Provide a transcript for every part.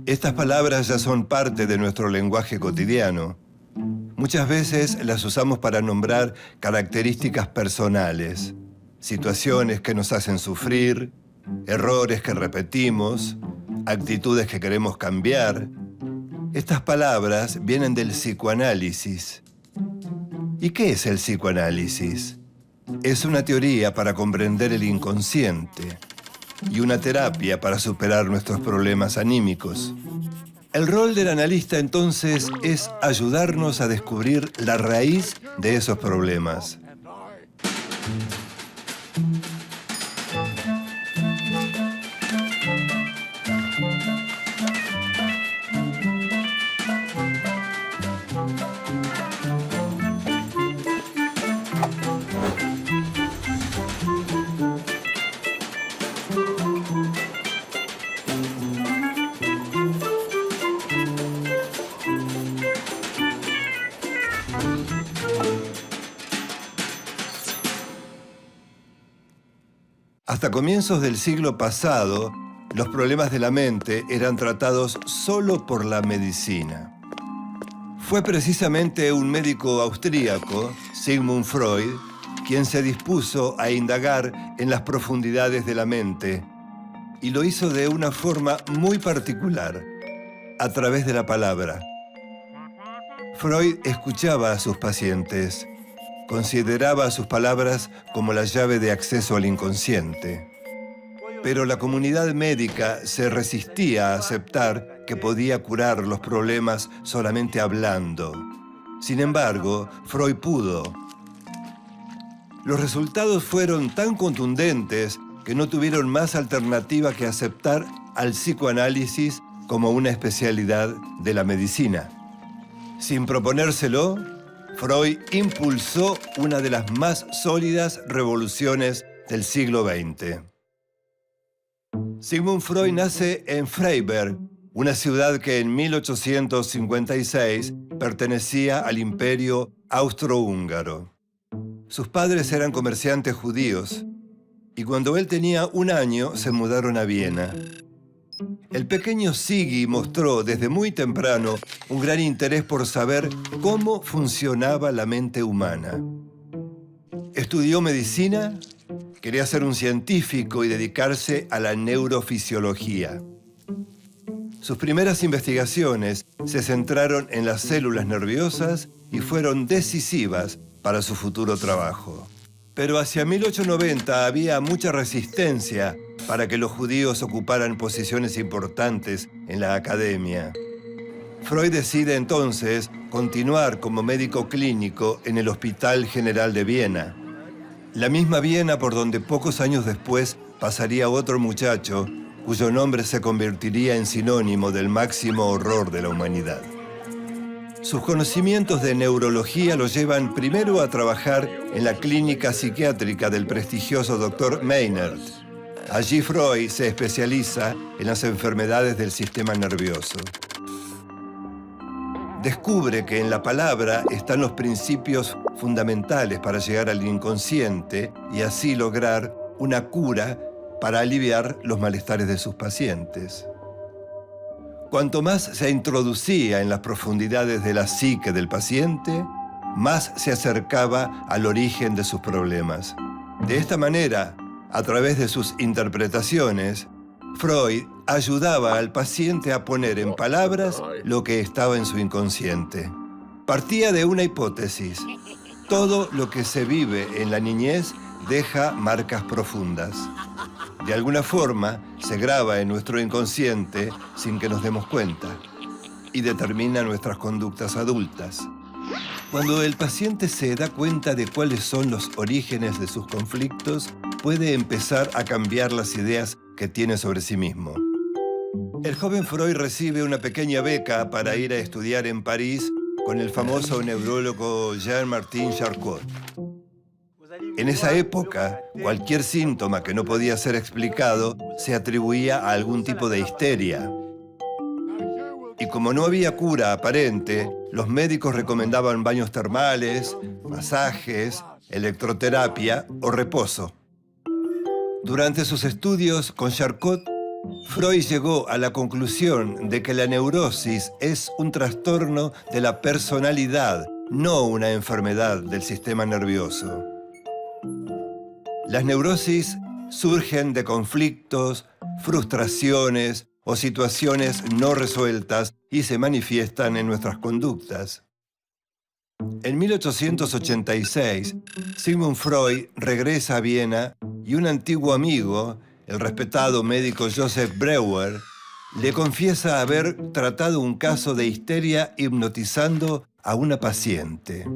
Estas palabras ya son parte de nuestro lenguaje cotidiano. Muchas veces las usamos para nombrar características personales, situaciones que nos hacen sufrir, errores que repetimos, actitudes que queremos cambiar. Estas palabras vienen del psicoanálisis. ¿Y qué es el psicoanálisis? Es una teoría para comprender el inconsciente y una terapia para superar nuestros problemas anímicos. El rol del analista, entonces, es ayudarnos a descubrir la raíz de esos problemas. Hasta comienzos del siglo pasado, los problemas de la mente eran tratados solo por la medicina. Fue precisamente un médico austríaco, Sigmund Freud, quien se dispuso a indagar en las profundidades de la mente, y lo hizo de una forma muy particular, a través de la palabra. Freud escuchaba a sus pacientes. Consideraba sus palabras como la llave de acceso al inconsciente. Pero la comunidad médica se resistía a aceptar que podía curar los problemas solamente hablando. Sin embargo, Freud pudo. Los resultados fueron tan contundentes que no tuvieron más alternativa que aceptar al psicoanálisis como una especialidad de la medicina. Sin proponérselo, Freud impulsó una de las más sólidas revoluciones del siglo XX. Sigmund Freud nace en Freiberg, una ciudad que en 1856 pertenecía al Imperio Austrohúngaro. Sus padres eran comerciantes judíos y cuando él tenía 1 año se mudaron a Viena. El pequeño Siggy mostró desde muy temprano un gran interés por saber cómo funcionaba la mente humana. Estudió medicina, quería ser un científico y dedicarse a la neurofisiología. Sus primeras investigaciones se centraron en las células nerviosas y fueron decisivas para su futuro trabajo. Pero hacia 1890 había mucha resistencia para que los judíos ocuparan posiciones importantes en la academia. Freud decide entonces continuar como médico clínico en el Hospital General de Viena. La misma Viena por donde pocos años después pasaría otro muchacho cuyo nombre se convertiría en sinónimo del máximo horror de la humanidad. Sus conocimientos de neurología lo llevan primero a trabajar en la clínica psiquiátrica del prestigioso Dr. Meinert. Allí Freud se especializa en las enfermedades del sistema nervioso. Descubre que en la palabra están los principios fundamentales para llegar al inconsciente y así lograr una cura para aliviar los malestares de sus pacientes. Cuanto más se introducía en las profundidades de la psique del paciente, más se acercaba al origen de sus problemas. De esta manera, a través de sus interpretaciones, Freud ayudaba al paciente a poner en palabras lo que estaba en su inconsciente. Partía de una hipótesis. Todo lo que se vive en la niñez deja marcas profundas. De alguna forma, se graba en nuestro inconsciente sin que nos demos cuenta y determina nuestras conductas adultas. Cuando el paciente se da cuenta de cuáles son los orígenes de sus conflictos, puede empezar a cambiar las ideas que tiene sobre sí mismo. El joven Freud recibe una pequeña beca para ir a estudiar en París con el famoso neurólogo Jean-Martin Charcot. En esa época, cualquier síntoma que no podía ser explicado se atribuía a algún tipo de histeria. Y como no había cura aparente, los médicos recomendaban baños termales, masajes, electroterapia o reposo. Durante sus estudios con Charcot, Freud llegó a la conclusión de que la neurosis es un trastorno de la personalidad, no una enfermedad del sistema nervioso. Las neurosis surgen de conflictos, frustraciones o situaciones no resueltas y se manifiestan en nuestras conductas. En 1886, Sigmund Freud regresa a Viena y un antiguo amigo, el respetado médico Joseph Breuer, le confiesa haber tratado un caso de histeria hipnotizando a una paciente.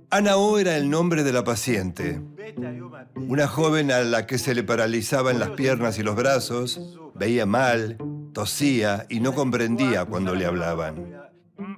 Ana O era el nombre de la paciente. Una joven a la que se le paralizaban las piernas y los brazos, veía mal, tosía y no comprendía cuando le hablaban.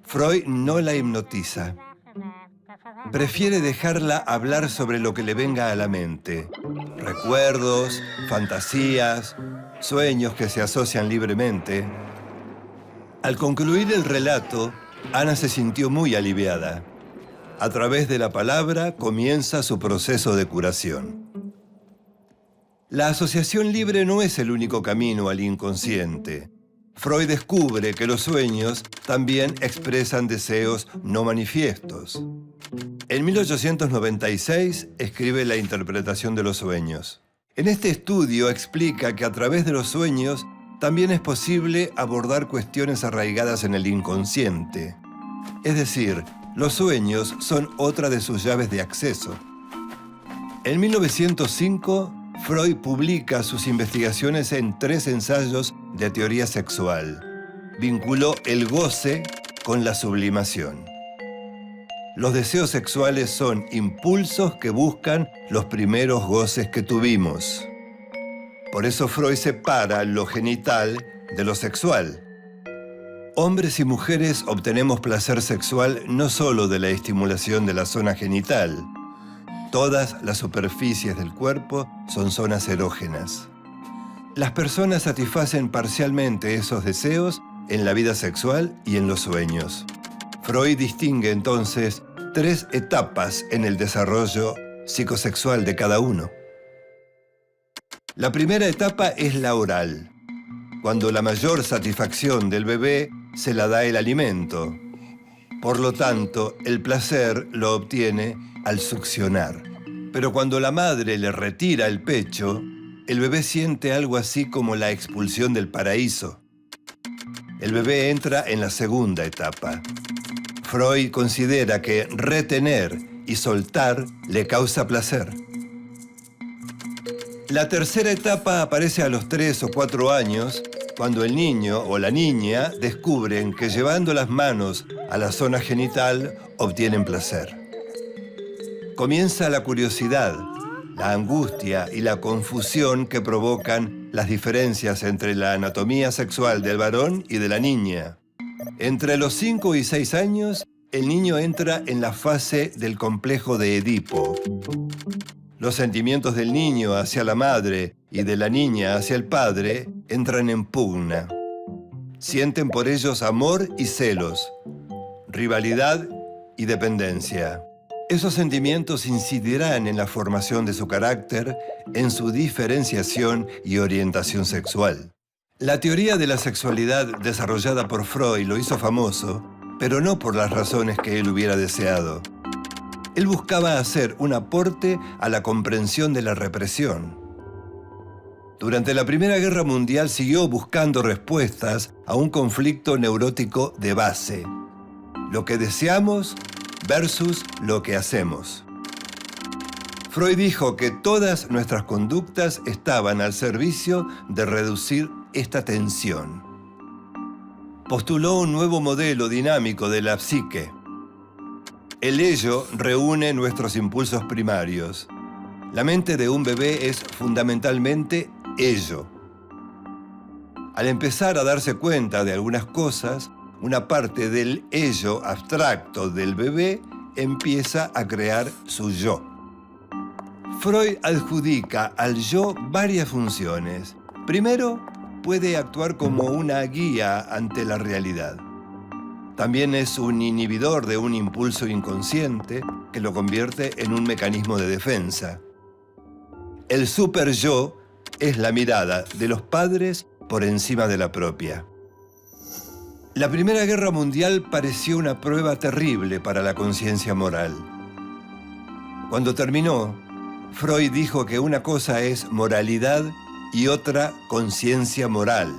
Freud no la hipnotiza. Prefiere dejarla hablar sobre lo que le venga a la mente. Recuerdos, fantasías, sueños que se asocian libremente. Al concluir el relato, Ana se sintió muy aliviada. A través de la palabra comienza su proceso de curación. La asociación libre no es el único camino al inconsciente. Freud descubre que los sueños también expresan deseos no manifiestos. En 1896 escribe La interpretación de los sueños. En este estudio explica que a través de los sueños también es posible abordar cuestiones arraigadas en el inconsciente. Es decir, los sueños son otra de sus llaves de acceso. En 1905, Freud publica sus investigaciones en 3 ensayos de teoría sexual. Vinculó el goce con la sublimación. Los deseos sexuales son impulsos que buscan los primeros goces que tuvimos. Por eso Freud separa lo genital de lo sexual. Hombres y mujeres obtenemos placer sexual no solo de la estimulación de la zona genital. Todas las superficies del cuerpo son zonas erógenas. Las personas satisfacen parcialmente esos deseos en la vida sexual y en los sueños. Freud distingue entonces 3 etapas en el desarrollo psicosexual de cada uno. La primera etapa es la oral, cuando la mayor satisfacción del bebé se la da el alimento. Por lo tanto, el placer lo obtiene al succionar. Pero cuando la madre le retira el pecho, el bebé siente algo así como la expulsión del paraíso. El bebé entra en la segunda etapa. Freud considera que retener y soltar le causa placer. La tercera etapa aparece a los 3 o 4 años, cuando el niño o la niña descubren que llevando las manos a la zona genital obtienen placer. Comienza la curiosidad, la angustia y la confusión que provocan las diferencias entre la anatomía sexual del varón y de la niña. Entre los 5 y 6 años, el niño entra en la fase del complejo de Edipo. Los sentimientos del niño hacia la madre y de la niña hacia el padre entran en pugna. Sienten por ellos amor y celos, rivalidad y dependencia. Esos sentimientos incidirán en la formación de su carácter, en su diferenciación y orientación sexual. La teoría de la sexualidad desarrollada por Freud lo hizo famoso, pero no por las razones que él hubiera deseado. Él buscaba hacer un aporte a la comprensión de la represión. Durante la Primera Guerra Mundial siguió buscando respuestas a un conflicto neurótico de base: lo que deseamos versus lo que hacemos. Freud dijo que todas nuestras conductas estaban al servicio de reducir esta tensión. Postuló un nuevo modelo dinámico de la psique. El ello reúne nuestros impulsos primarios. La mente de un bebé es fundamentalmente ello. Al empezar a darse cuenta de algunas cosas, una parte del ello abstracto del bebé empieza a crear su yo. Freud adjudica al yo varias funciones. Primero, puede actuar como una guía ante la realidad. También es un inhibidor de un impulso inconsciente que lo convierte en un mecanismo de defensa. El super-yo es la mirada de los padres por encima de la propia. La Primera Guerra Mundial pareció una prueba terrible para la conciencia moral. Cuando terminó, Freud dijo que una cosa es moralidad y otra conciencia moral,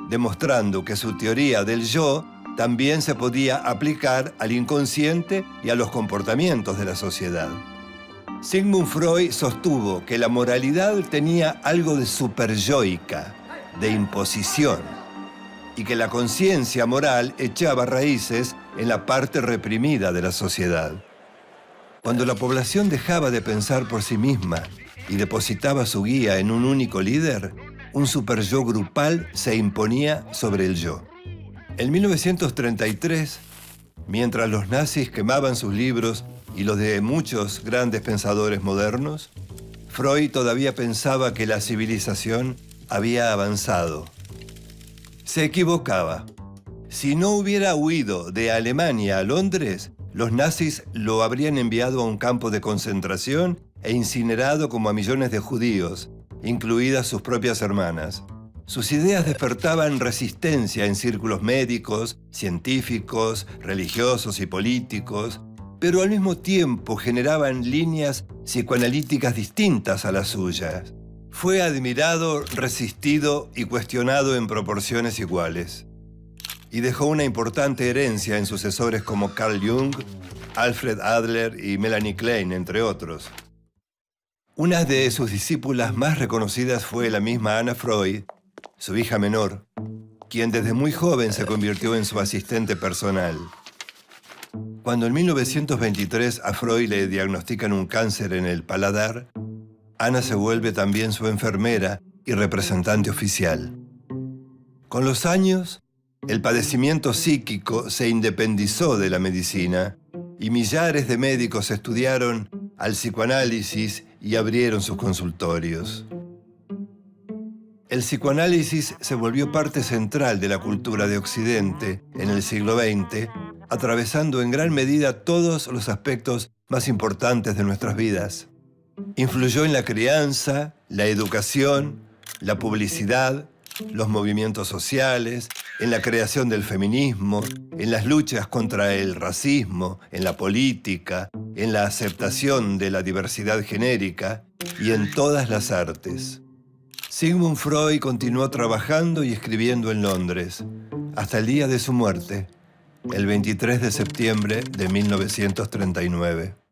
demostrando que su teoría del yo también se podía aplicar al inconsciente y a los comportamientos de la sociedad. Sigmund Freud sostuvo que la moralidad tenía algo de superyoica, de imposición, y que la conciencia moral echaba raíces en la parte reprimida de la sociedad. Cuando la población dejaba de pensar por sí misma y depositaba su guía en un único líder, un superyo grupal se imponía sobre el yo. En 1933, mientras los nazis quemaban sus libros y los de muchos grandes pensadores modernos, Freud todavía pensaba que la civilización había avanzado. Se equivocaba. Si no hubiera huido de Alemania a Londres, los nazis lo habrían enviado a un campo de concentración e incinerado como a millones de judíos, incluidas sus propias hermanas. Sus ideas despertaban resistencia en círculos médicos, científicos, religiosos y políticos, pero al mismo tiempo generaban líneas psicoanalíticas distintas a las suyas. Fue admirado, resistido y cuestionado en proporciones iguales. Y dejó una importante herencia en sucesores como Carl Jung, Alfred Adler y Melanie Klein, entre otros. Una de sus discípulas más reconocidas fue la misma Anna Freud, su hija menor, quien desde muy joven se convirtió en su asistente personal. Cuando en 1923 a Freud le diagnostican un cáncer en el paladar, Anna se vuelve también su enfermera y representante oficial. Con los años, el padecimiento psíquico se independizó de la medicina y millares de médicos estudiaron al psicoanálisis y abrieron sus consultorios. El psicoanálisis se volvió parte central de la cultura de Occidente en el siglo XX, atravesando en gran medida todos los aspectos más importantes de nuestras vidas. Influyó en la crianza, la educación, la publicidad, los movimientos sociales, en la creación del feminismo, en las luchas contra el racismo, en la política, en la aceptación de la diversidad genérica y en todas las artes. Sigmund Freud continuó trabajando y escribiendo en Londres hasta el día de su muerte, el 23 de septiembre de 1939.